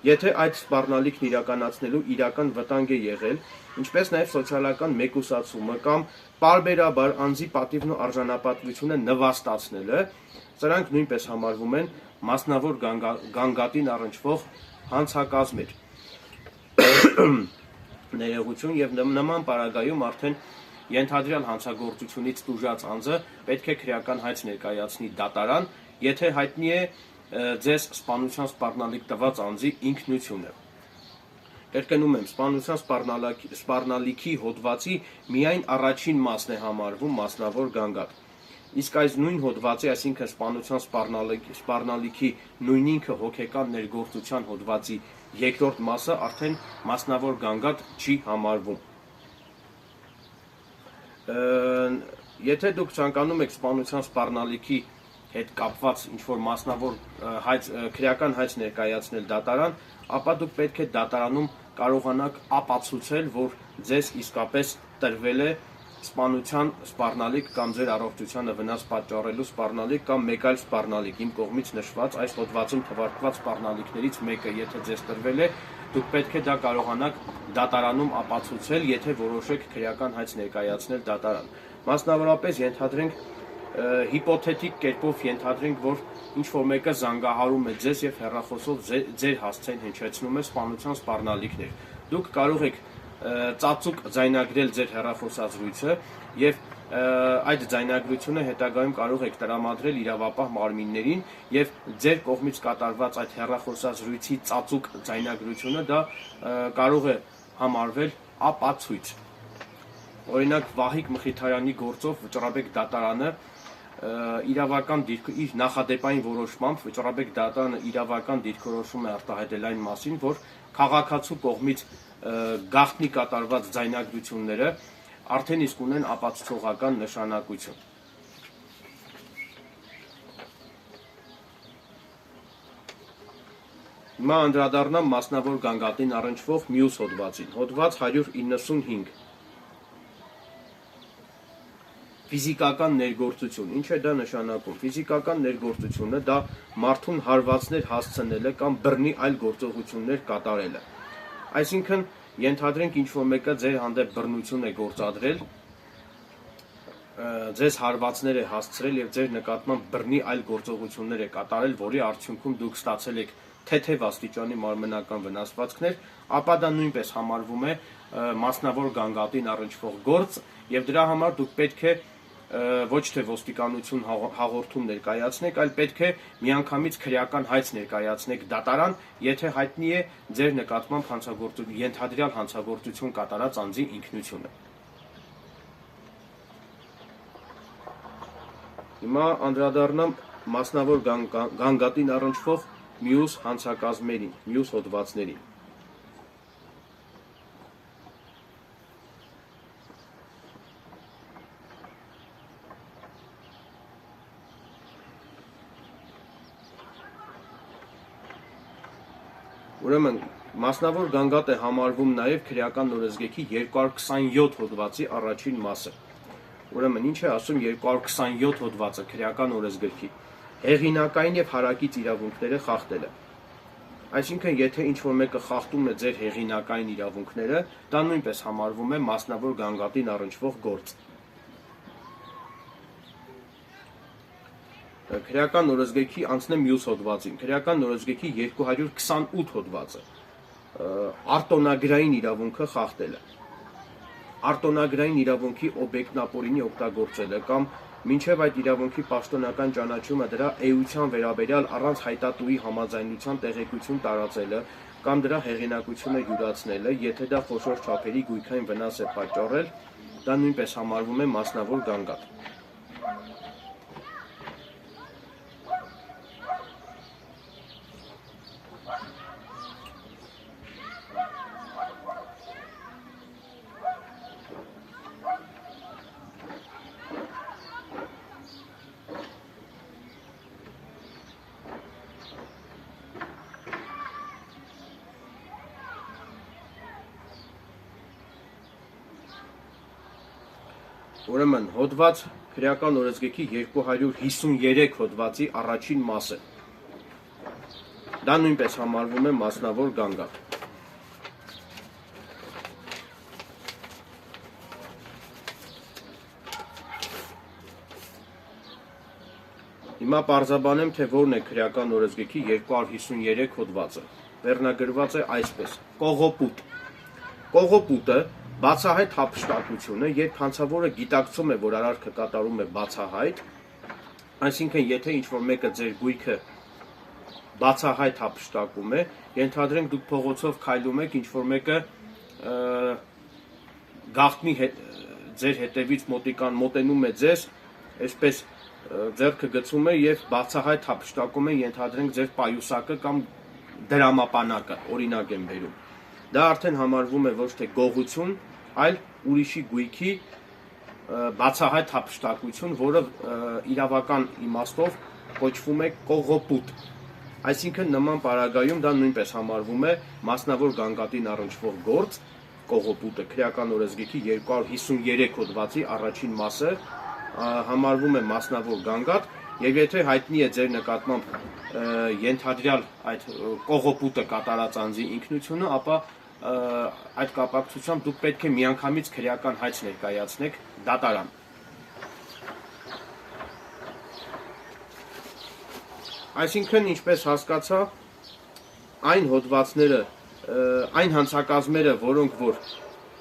եթե այդ սպառնալիքն իրականացնելու իրական վտանգ է եղել, ինչպես նաև սոցիալական մեկուսացումը կամ պարբերաբար անձի պատիվն ու արժանապատվությունը նվաստացնելը, սրանք նույնպես համարվում են մասնավոր գանգատին առնչվող հանցակազմեր։ Ներողություն եւ նման պարագայում արդեն ենթադրյալ հանցագործությունից տուժած անձը պետք է քրեական հայց ներկայացնի դատարան, եթե հայտնի է ձեզ սպանության սպառնալիք տված անձի ինքնությունը։ Կրկնում եմ, սպանության սպառնալիքի հոդվածի միայն առաջին մասն է համարվում մասնավոր գանգատ։ Իսկ այս նույն հոդվածի, այսինքն սպանության սպառնալիքի նույն ինքը հոգեկան ներգործության հոդվածի երկրորդ մասը արդեն մասնավոր գանգատ չի համարվում։ Եթե դուք ցանկանում եք սպանության սպառնալիքի հետ կապված ինչ-որ մասնավոր քրեական հայց ներկայացնել դատարան, ապա դուք պետք է դատարանում կարողանաք ապացուցել, որ ձեզ իսկապես տրվել է սպանության սպառնալիք կամ ձեր առողջությանը վնաս պատճառելու սպառնալիք կամ մեկ այլ սպառնալիք, իմ կողմից նշված այս հոդվածում թվարկված սպառնալիքներից մեկը, եթե ձեզ տրվել է, դուք պետք է դա կարողանաք դատարանում ապացուցել, եթե որոշեք քրեական հայց ներկայացնել դատարան։ Մասնավորապես ենթադրենք հիպոթետիկ կերպով ենթադրենք, որ ինչ-որ մեկը զանգահարում է ձեզ եւ հեռախոսով ձեր հասցեն հնչեցնում է սպանության սպառնալիքներ։ Դուք կարող եք ծածուկ ձայնագրել ձեր հեռախոսազրույցը եւ այդ ձայնագրությունը հետագայում կարող եք տրամադրել իրավապահ մարմիններին եւ ձեր կողմից կատարված այդ հեռախոսազրույցի ծածուկ ձայնագրությունը դա կարող է համարվել ապացույց։ Օրինակ Վահիկ Մխիթարյանի գործով Վճռաբեկ դատարանը իրավական իր նախադեպային որոշմամբ Վճռաբեկ դատարանը իրավական դիրքորոշում է արտահայտել այն մասին, որ քաղաքացու կողմից գաղտնի կատարված ձայնագրությունները արդեն իսկ ունեն ապացուցողական նշանակություն։ Հիմա անդրադառնամ մասնավոր գանգատին առնչվող մյուս հոդվածին։ Հոդված 195։ Ֆիզիկական ներգործություն։ Ինչ է դա նշանակում։ Ֆիզիկական ներգործությունը դա մարդուն հարվածներ հասցնելը կամ բռնի այլ գործողություններ կատարելը։ Այսինքն ենթադրենք ինչ-որ մեկը ձեր հանդեպ բռնություն է գործադրել, ձեզ հարվածներ է հասցրել եւ ձեր նկատմամբ բռնի այլ գործողություններ է կատարել, որի արդյունքում դուք ստացել եք թեթև աստիճանի մարմնական վնասվածքներ, ապա դա նույնպես համարվում է մասնավոր գանգատին առնչվող գործ եւ դրա համար դուք պետք է ոչ թե ոստիկանություն հաղորդում ներկայացնեք, այլ պետք է միանգամից քրեական հայց ներկայացնեք դատարան, եթե հայտնի է ձեր նկատմամբ ենթադրյալ հանցագործություն կատարած անձի ինքնությունը։ Հիմա անդրադառնամ մասնավոր գանգատին առնչվող մյուս հանցակազմերին, մյուս հոդվածներին։ Ուրեմն մասնավոր գանգատ է համարվում նաև քրեական օրենսգրքի 227 հոդվածի առաջին մասը։ Ուրեմն ինչ է ասում 227 հոդվածը քրեական օրենսգրքի։ Հեղինակային եւ հարակից իրավունքները խախտելը։ Այսինքն, եթե ինչ-որ մեկը խախտում է ձեր հեղինակային իրավունքները, դա նույնպես համարվում է մասնավոր գանգատին առնչվող գործ։ Քրեական օրենսգրքի անցնեմ մյուս հոդվածին։ Քրեական օրենսգրքի 228 հոդվածը արտոնագրային իրավունքը խախտելը։ Արտոնագրային իրավունքի օբյեկտնապորինի օգտագործելը կամ մինչև այդ իրավունքի պաշտոնական ճանաչումը դրա էության վերաբերյալ առանց հայտատուի համաձայնության տեղեկություն տարածելը կամ դրա հեղինակությունը յուրացնելը, եթե դա խոշոր չափերի գույքային վնաս է պատճառել, դա նույնպես համարվում է մասնավոր գանգատ։ Ուրեմն հոդված քրեական օրենսգրքի 253 հոդվածի առաջին մասը։ Դա նույնպես համարվում է մասնավոր գանգատ։ Հիմա պարզաբանեմ, թե որն է քրեական օրենսգրքի 253 հոդվածը։ Վերնագրված է այսպես. կողոպուտ։ Կողոպուտը բացահայտ հափշտակությունը, երբ հանցավորը գիտակցում է, որ արարքը կատարում է բացահայտ, այսինքն եթե ինչ-որ մեկը ձեր գույքը բացահայտ հափշտակում է, ենթադրենք դուք փողոցով քայլում եք, ինչ-որ մեկը գաղտնի ձեր հետևից մոտենում է ձեզ, այսպես ձեռքը գցում է եւ բացահայտ հափշտակում է, ենթադրենք ձեր պայուսակը կամ դրամապանակը, օրինակ եմ բերում։ Դա արդեն համարվում է ոչ թե գողություն, այլ ուրիշի գույքի բացահայտ հափշտակություն, որը իրավական իմաստով կոչվում է կողոպուտ։ Այսինքն նման պարագայում դա նույնպես համարվում է մասնավոր գանգատին առնչվող գործ, կողոպուտը քրեական օրենսգրքի 253 հոդվածի առաջին մասը համարվում է մասնավոր գանգատ, եւ եթե հայտնի է ձեր նկատմամբ ենթադրյալ այդ կողոպուտը կատարած անձի ինքնությունը, ապա այդ կապակցությամբ դուք պետք է միանգամից քրեական հայց ներկայացնեք դատարան։ Այսինքն, ինչպես հասկացա, այն հոդվածները, այն հանցակազմերը, որոնք որ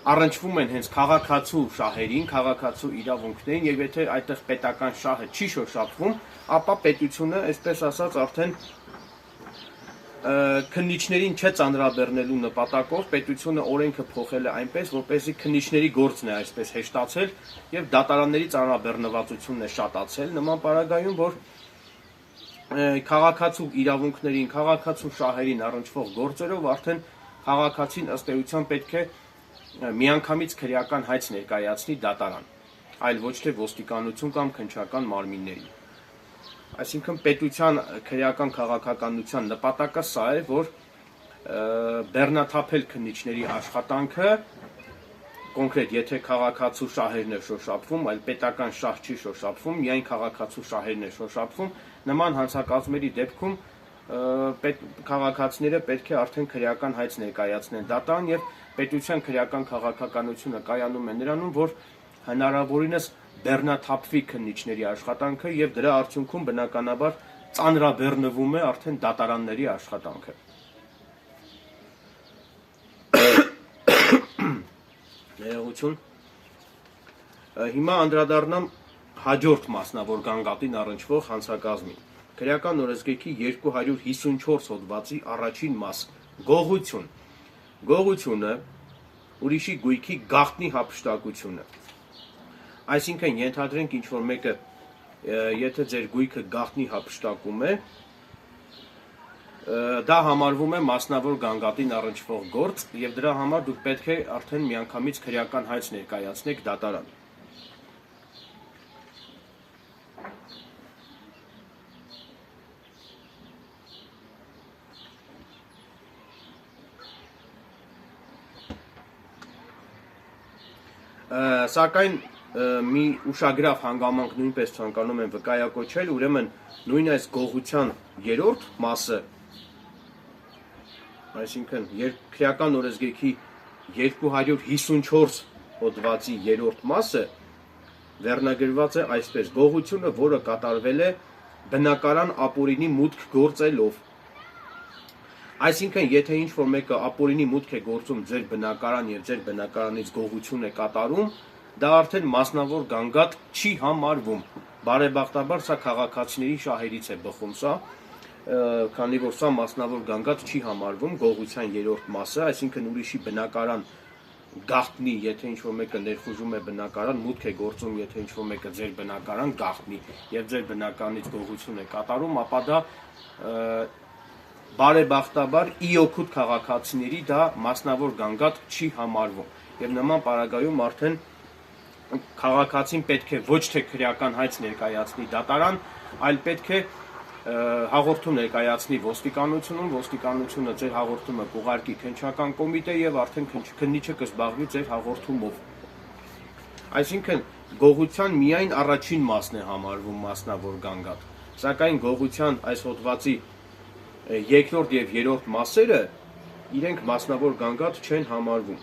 առնչվում են հենց քաղաքացու շահերին, քաղաքացու իրավունքներին, եւ եթե այդտեղ պետական շահը չի շոշափվում, ապա պետությունը, այսպես ասած, արդեն քննիչներին չէ ծանրաբեռնելու նպատակով պետությունը օրենքը փոխել է այնպես, որպեսզի քննիչների գործն է այսպես հեշտացել եւ դատարանների ծանրաբեռնվածությունն է շատացել նման պարագայում, որ քաղաքացու իրավունքներին, քաղաքացու շահերին առնչվող գործերով արդեն քաղաքացին ըստ էության պետք է միանգամից քրեական հայց ներկայացնի դատարան, այլ ոչ թե ոստիկանություն կամ քննչական մարմիններին։ Այսինքն պետության քրեական քաղաքականության նպատակը սա է, որ բեռնաթափել քննիչների աշխատանքը, կոնկրետ եթե քաղաքացու շահերն է շոշափվում, այլ պետական շահ չի շոշափվում, միայն քաղաքացու շահերն է շոշափվում, նման հանցակազմերի դեպքում քաղաքացիները պետք է արդեն քրեական հայց ներկայացնեն դատարան եւ պետության քրեական քաղաքականությունը կայանում է նրանում, որ հնարավորինս բեռնաթափվի քննիչների աշխատանքը եւ դրա արդյունքում բնականաբար ծանրաբեռնվում է արդեն դատարանների աշխատանքը։ Ներողություն։ Հիմա անդրադառնամ հաջորդ մասնավոր գանգատին առնչվող հանցակազմին։ Քրեական օրենսգրքի 254 հոդվածի առաջին մաս գողություն։ Գողությունը ուրիշի գույքի գաղտնի հափշտակությունը։ Այսինքն ենթադրենք ինչ-որ մեկը, եթե ձեր գույքը գաղտնի հափշտակում է, դա համարվում է մասնավոր գանգատին առնչվող գործ եւ դրա համար դուք պետք է արդեն միանգամից քրեական հայց ներկայացնեք դատարան։ Սակայն մի ուշագրավ հանգամանք նույնպես ցանկանում եմ վկայակոչել, ուրեմն նույն այս գողության երրորդ մասը, այսինքն քրեական օրենսգրքի 254 հոդվածի երրորդ մասը վերնագրված է այսպես. գողությունը, որը կատարվել է բնակարան ապօրինի մուտք գործելով։ Այսինքն, եթե ինչ-որ մեկը ապօրինի մուտք է գործում ձեր բնակարան եւ ձեր բնակարանից գողություն է կատարում, դա արդեն մասնավոր գանգատ չի համարվում։ Բարեբախտաբար սա քաղաքացիների շահերից է բխում սա, քանի որ սա մասնավոր գանգատ չի համարվում գողության երրորդ մասը, այսինքն ուրիշի բնակարան գաղտնի, եթե ինչ-որ մեկը ներխուժում է բնակարան, մուտք է գործում, եթե ինչ-որ մեկը ձեր բնակարան գաղտնի եւ ձեր բնականից գողություն է կատարում, ապա դա բարեբախտաբար ի օգուտ քաղաքացիների դա մասնավոր գանգատ չի համարվում եւ նման պարագայում արդեն քաղաքացին պետք է ոչ թե քրեական հայց ներկայացնի դատարան, այլ պետք է հաղորդում ներկայացնի ոստիկանությունում, ոստիկանությունը ձեր հաղորդումը կուղարկի քննչական կոմիտե եւ արդեն քննիչը կզբաղվի ձեր հաղորդումով։ Այսինքն գողության միայն առաջին մասն է համարվում մասնավոր գանգատ, սակայն գողության այս հոդվածի երկրորդ եւ երրորդ մասերը իրենք մասնավոր գանգատ չեն համարվում։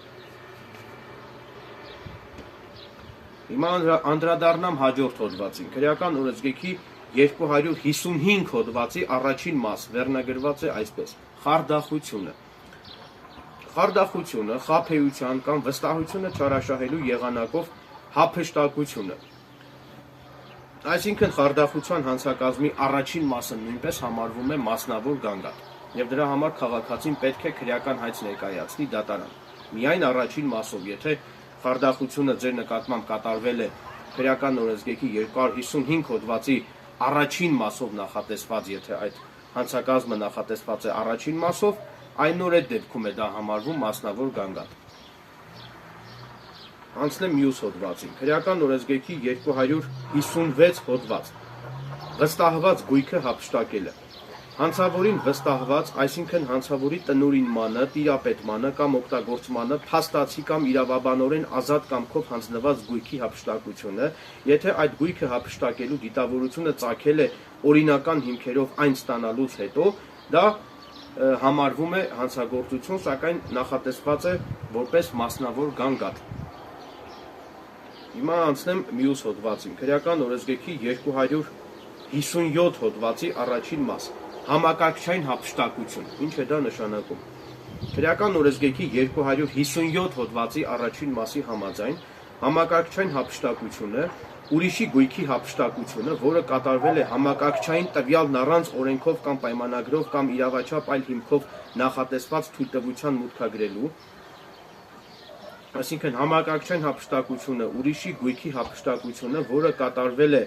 Հիմա անդրադառնամ հաջորդ հոդվածին։ Քրեական օրենսգրքի 255 հոդվածի առաջին մաս վերնագրված է այսպես. խարդախությունը։ Խարդախությունը խաբեության կամ վստահությունը չարաշահելու եղանակով հափշտակությունը։ Այսինքն խարդախության հանցակազմի առաջին մասը նույնպես համարվում է մասնավոր գանգատ եւ դրա համար քաղաքացին պետք է քրեական հայց ներկայացնի դատարան։ Միայն առաջին մասով, եթե խարդախությունը ձեր նկատմամբ կատարվել է քրեական օրենսգրքի 255 հոդվածի առաջին մասով նախատեսված, եթե այդ հանցակազմը նախատեսված է առաջին մասով, այնուհետ դեպքում է դա համարվում մասնավոր գանգատ։ Անցնեմ մյուս հոդվածին։ Քրեական օրենսգրքի 256 հոդված։ Վստահված գույքը հափշտակելը։ Հանցավորին վստահված, այսինքն հանցավորի տնօրինմանը, տիրապետմանը կամ օգտագործմանը փաստացի կամ իրավաբանորեն ազատ կամքով հանձնված գույքի հափշտակությունը, եթե այդ գույքը հափշտակելու դիտավորությունը ծագել է օրինական հիմքերով այն ստանալուց հետո, դա համարվում է հանցագործություն, սակայն նախատեսված է որպես մասնավոր գանգատ։ Հիմա անցնեմ մյուս հոդվածին։ Քրեական օրենսգրքի 257 հոդվածի առաջին մաս։ Համակարգչային հափշտակություն։ Ինչ է դա նշանակում։ Քրեական օրենսգրքի 257 հոդվածի առաջին մասի համաձայն համակարգչային հափշտակությունը ուրիշի գույքի հափշտակությունը, որը կատարվել է համակարգչային տվյալն առանց օրենքով կամ պայմանագրով կամ իրավաչափ այլ հիմքով նախատեսված թույլտվության մուտքագրելու, այսինքն համակարգչային հափշտակությունը ուրիշի գույքի հափշտակությունը, որը կատարվել է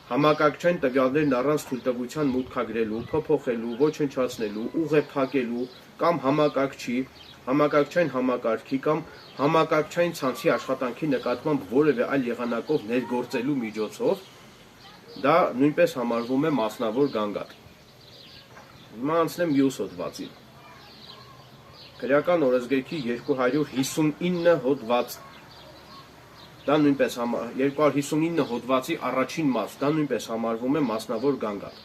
համակարգչային տվյալներն առանց թույլտվության մուտքագրելու, փոփոխելու, ոչնչացնելու, ուղեփակելու կամ համակարգչային համակարգի կամ համակարգչային ցանցի աշխատանքի նկատմամբ որևէ այլ եղանակով ներգործելու միջոցով, դա նույնպես համարվում է մասնավոր գանգատ։ Հիմա անցնեմ մյուս հոդվածին։ Քրեական օրենսգրքի 259 հոդված, դա նույնպես 259 հոդվածի առաջին մաս, դա նույնպես համարվում է մասնավոր գանգատ։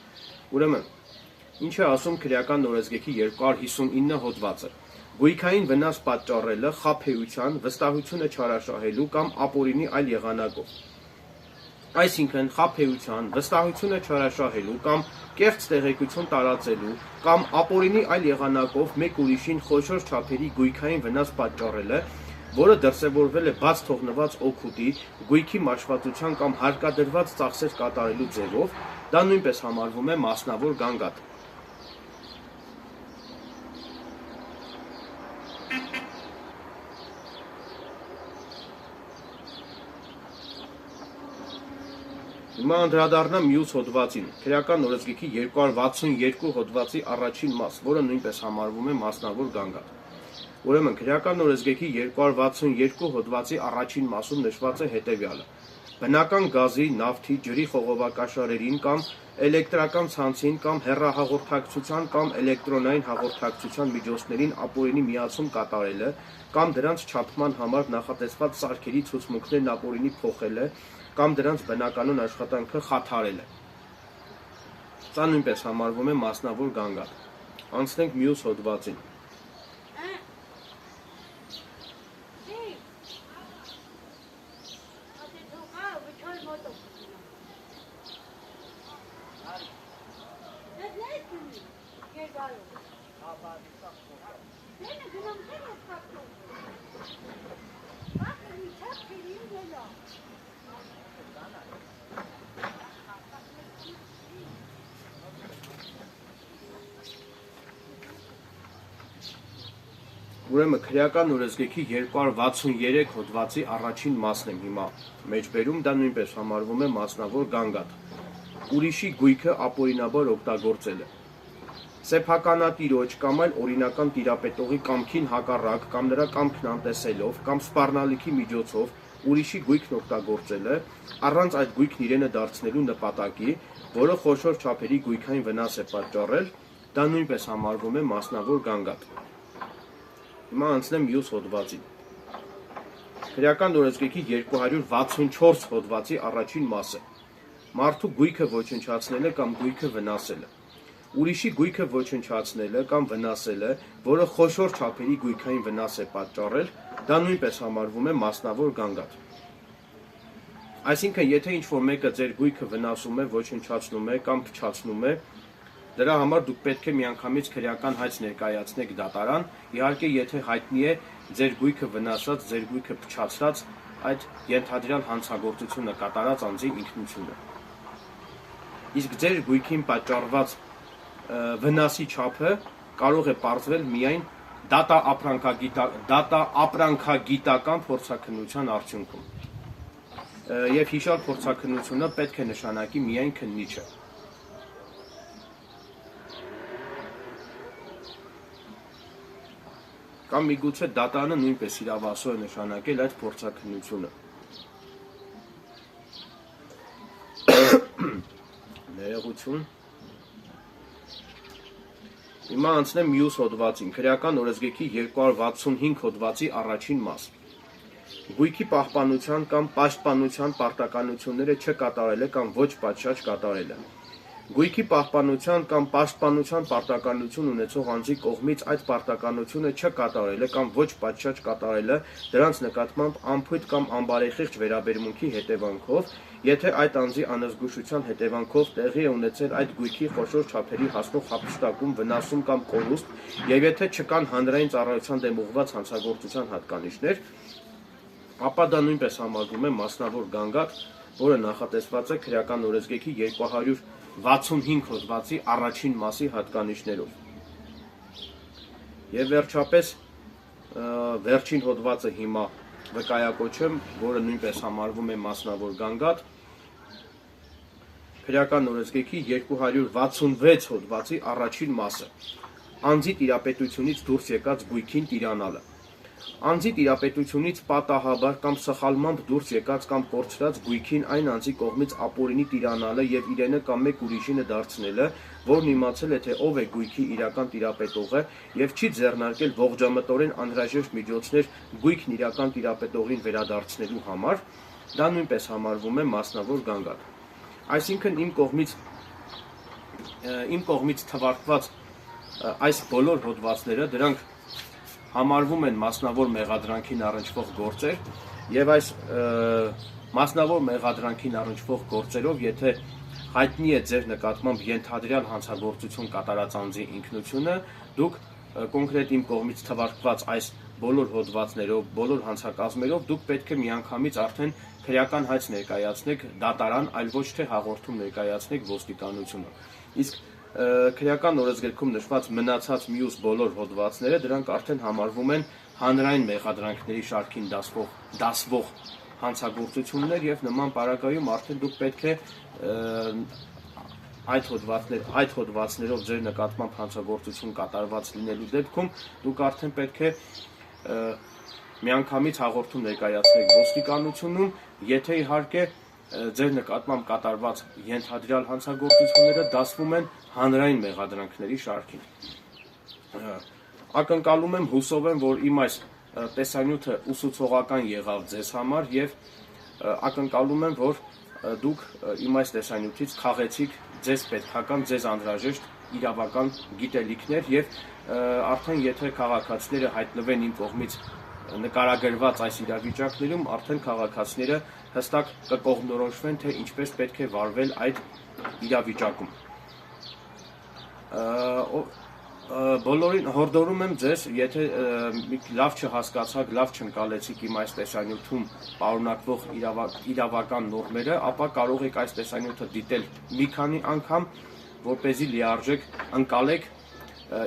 Ուրեմն, ինչ է ասում քրեական օրենսգրքի 259 հոդվածը։ Գույքային վնաս պատճառելը խաբեության, վստահությունը չարաշահելու կամ ապօրինի այլ եղանակով։ Այսինքն խաբեության, վստահությունը չարաշահելու կամ կեղծ տեղեկություն տարածելու կամ ապօրինի այլ եղանակով մեկ ուրիշին խոշոր չափերի գույքային վնաս պատճառելը, որը դրսևորվել է բաց թողնված օգուտի, գույքի մաշվածության կամ հարկադրված ծախսեր կատարելու ձևով, դա նույնպես համարվում է մասնավոր գանգատ։ Հիմա անդրադառնամ մյուս հոդվածին, քրեական օրենսգրքի 262 հոդվածի առաջին մաս, որը նույնպես համարվում է մասնավոր գանգատ։ Ուրեմն քրեական օրենսգրքի 262 հոդվածի առաջին մասում նշված է հետևյալը. բնական գազի, նավթի, ջրի խողովակաշարերին կամ էլեկտրական ցանցին կամ հեռահաղորդակցության կամ էլեկտրոնային հաղորդակցության միջոցներին ապօրինի միացում կատարելը կամ դրանց չափման համար նախատեսված սարքերի ցուցմունքներն ապօրինի փոխելը կամ դրանց բնականոն աշխատանքը խաթարելը։ Սա նույնպես համարվում է մասնավոր գանգատ։ Անցնենք մյուս հոդվածին։ Ուրեմն քրեական օրենսգրքի 263 հոդվածի առաջին մասն եմ հիմա մեջբերում, դա նույնպես համարվում է մասնավոր գանգատ։ Ուրիշի գույքը ապօրինաբար օգտագործելը։ Սեփականատիրոջ կամ այլ օրինական տիրապետողի կամքին հակառակ կամ նրա կամքն անտեսելով կամ սպառնալիքի միջոցով ուրիշի գույքն օգտագործելը առանց այդ գույքն իրենը դարձնելու նպատակի, որը խոշոր չափերի գույքային վնաս է պատճառել, դա նույնպես համարվում է մասնավոր գանգատ։ Հիմա անցնեմ մյուս հոդվածին։ Քրեական օրենսգրքի 264 հոդվածի առաջին մասը։ Մարդու գույքը ոչնչացնելը կամ գույքը վնասելը։ Ուրիշի գույքը ոչնչացնելը կամ վնասելը, որը խոշոր չափերի գույքային վնաս է պատճառել, դա նույնպես համարվում է մասնավոր գանգատ։ Այսինքն, եթե ինչ-որ մեկը ձեր գույքը վնասում է, ոչնչացնում է կամ փչացնում է, դրա համար դուք պետք է միանգամից քրեական հայց ներկայացնեք դատարան, իհարկե եթե հայտնի է ձեր գույքը վնասած, ձեր գույքը փչացրած, այդ ենթադրյալ հանցագործությունը կատարած անձի ինքնությունը։ Իսկ ձեր գույքին պատճառված վնասի չափը կարող է պարզվել միայն դատա ապրանքագիտական փորձաքննության արդյունքում։ Եվ հիշյալ փորձաքննությունը պետք է նշանակի միայն քննիչը։ Կամ միգուցե դատարանը նույնպես իրավասու է նշանակել այդ փորձաքննությունը։ Ներողություն։ Հիմա անցնեմ մյուս հոդվածին, քրեական օրենսգրքի 265 հոդվածի առաջին մաս։ Գույքի պահպանության կամ պաշտպանության պարտականությունները չկատարելը կամ ոչ պատշաճ կատարելը։ Գույքի պահպանության կամ պաշտպանության պարտականություն ունեցող անձի կողմից այդ պարտականությունը չկատարելը կամ ոչ պատշաճ կատարելը դրանց նկատմամբ անփույթ կամ անբարեխիղճ վերաբերմունքի հետևանքով եթե այդ անձի անզգուշության հետևանքով տեղի է ունեցել այդ գույքի խոշոր չափերի հասնող հափշտակում, վնասում կամ կորուստ, եւ եթե չկան հանրային ծառայության դեմ ուղղված հանցագործության հատկանիշներ, ապա դա նույնպես համարվում է մասնավոր գանգատ, որը նախատեսված է քրեական օրենսգրքի 265 հոդվածի առաջին մասի հատկանիշներով։ Եվ վերջապես վերջին հոդվածը հիմա վկայակոչեմ, որը նույնպես համարվում է մասնավոր գանգատ, քրեական օրենսգրքի 266 հոդվածի առաջին մասը, անձի տիրապետությունից դուրս եկած գույքին տիրանալը։ Անձի տիրապետությունից պատահաբար կամ սխալմամբ դուրս եկած կամ կորցրած գույքին այն անձի կողմից ապօրինի տիրանալը եւ իրենը կամ մեկ ուրիշինը դարձնելը, որն իմացել է, թե ով է գույքի իրական տիրապետողը եւ չի ձեռնարկել ողջամտորեն անհրաժեշտ միջոցներ գույքն իրական տիրապետողին վերադարձնելու համար, դա նույնպես համարվում է մասնավոր գանգատ։ Այսինքն իմ կողմից թվարկված այս բոլոր հոդվածները դրանք համարվում են մասնավոր մեղադրանքին առնչվող գործեր եւ այս մասնավոր մեղադրանքին առնչվող գործերով, եթե հայտնի է ձեր նկատմամբ ենթադրյալ հանցագործություն կատարած անձի ինքնությունը, դուք կոնկրետ իմ կողմից թվարկված այս բոլոր հոդվածներով, բոլոր հանցակազմերով դուք պետք է միանգամից արդեն քրեական հայց ներկայացնեք դատարան, այլ ոչ թե հաղորդում ներկայացնեք ոստիկանությունը։ Իսկ քրեական օրենսգրքում նշված մնացած մյուս բոլոր հոդվածները դրանք արդեն համարվում են հանրային մեղադրանքների շարքին դասվող հանցագործություններ եւ նման պարագայում արդեն դուք պետք է այդ հոդվածներով ձեր նկատմամբ հանցագործություն կատարված լինելու դեպքում դուք արդեն պետք է միանգամից հաղորդում ներկայացնեք ոստիկանությունում, եթե իհարկե ձեր նկատմամբ կատարված ենթադրյալ հանցագործությունները դասվում են հանրային մեղադրանքների շարքին։ Ակնկալում եմ, հուսով եմ, որ իմ այս տեսանյութը ուսուցողական եղավ ձեզ համար եւ ակնկալում եմ, որ դուք իմ այս տեսանյութից քաղեցիք ձեզ պետքական, ձեզ անհրաժեշտ իրավական գիտելիքներ եւ արդեն եթե քաղաքացիները հայտնվեն իմ կողմից նկարագրված այս իրավիճակներում, արդեն քաղաքացիները հստակ կկողմնորոշվեն, թե ինչպես պետք է վարվել այդ իրավիճակում։ Բոլորին հորդորում եմ ձեզ, եթե լավ չհասկացաք, լավ չընկալեցիք իմ այս տեսանյութում պարունակվող իրավական նորմերը, ապա կարող եք այս տեսանյութը դիտել մի քանի անգամ, որպեսզի լիարժեք ընկալեք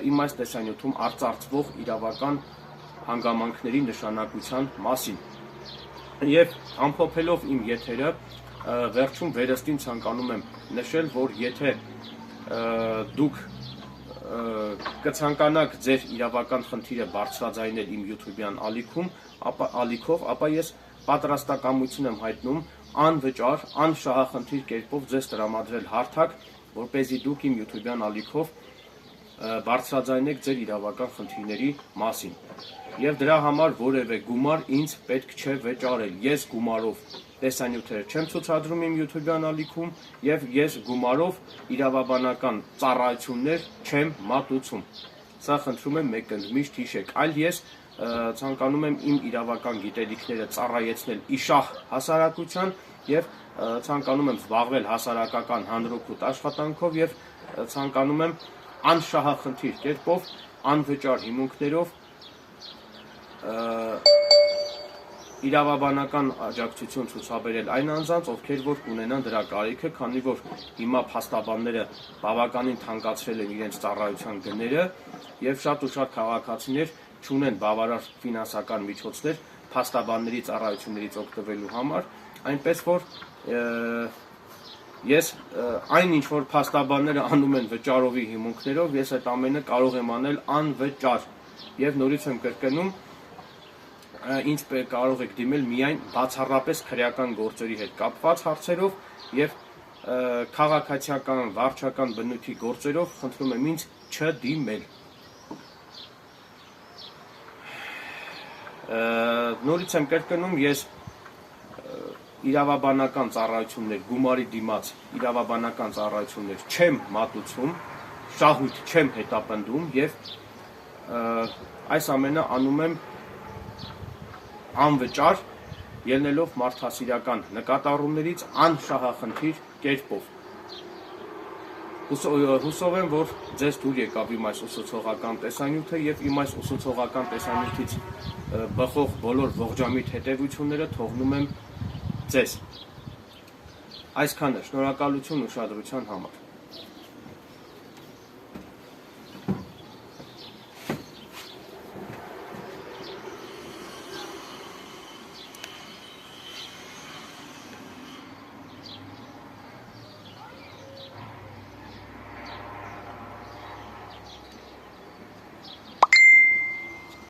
իմ այս տեսանյութում արծարծվող իրավական հանգամանքների նշանակության մասին։ Եվ ամփոփելով իմ եթերը, վերջում վերստին ցանկանում եմ նշել, որ եթե դուք կցանկանաք ձեր իրավական խնդիրը բարձրաձայնել իմ YouTube-յան ալիքով, ապա ես պատրաստակամություն եմ հայտնում անվճար, անշահախնդիր կերպով ձեզ տրամադրել հարթակ, որպեսզի դուք իմ YouTube-յան ալիքով բարձրաձայնեք ձեր իրավական խնդիրների մասին։ Եվ դրա համար որևէ գումար ինձ պետք չէ վճարել։ Ես գումարով տեսանյութեր չեմ ցուցադրում իմ YouTube-յան ալիքում եւ ես գումարով իրավաբանական ծառայություններ չեմ մատուցում։ Սա խնդրում եմ մեկընդմիշտ հիշեք, այլ ես ցանկանում եմ իմ իրավական գիտելիքները ծառայեցնել իշահ հասարակության եւ ցանկանում եմ զբաղվել հասարակական հանրօգուտ աշխատանքով եւ ցանկանում եմ անշահախնդիր կերպով, անվճար հիմունքներով իրավաբանական աջակցություն ցուցաբերել այն անձանց, ովքեր որ կունենան դրա կարիքը, քանի որ հիմա փաստաբանները բավականին թանկացրել են իրենց ծառայության գները եւ շատ ու շատ քաղաքացիներ չունեն բավարար ֆինանսական միջոցներ փաստաբանների ծառայություններից օգտվելու համար, այնպես որ ես այն ինչ որ փաստաբանները անում են վճարովի հիմունքներով, ես այդ ամենը կարող եմ անել անվճար եւ նորից եմ կրկնում, ինձ կարող եք դիմել միայն բացառապես քրեական գործերի հետ կապված հարցերով եւ քաղաքացիական, վարչական բնույթի գործերով խնդրում եմ ինձ չդիմել։ Նորից եմ կրկնում, ես իրավաբանական ծառայություններ, գումարի դիմաց իրավաբանական ծառայություններ չեմ մատուցում, շահույթ չեմ հետապնդում եւ այս ամենը անում եմ անվճար ելնելով մարդասիրական նկատառումներից անշահախնդիր կերպով։ Հուսով եմ, որ ձեզ դուր եկավ իմ այս ուսուցողական տեսանյութը եւ իմ այս ուսուցողական տեսանյութից բխող բոլոր ողջամիտ հետևությունները թողնում եմ ձեզ։ Այսքանը, շնորհակալություն ուշադրության համար։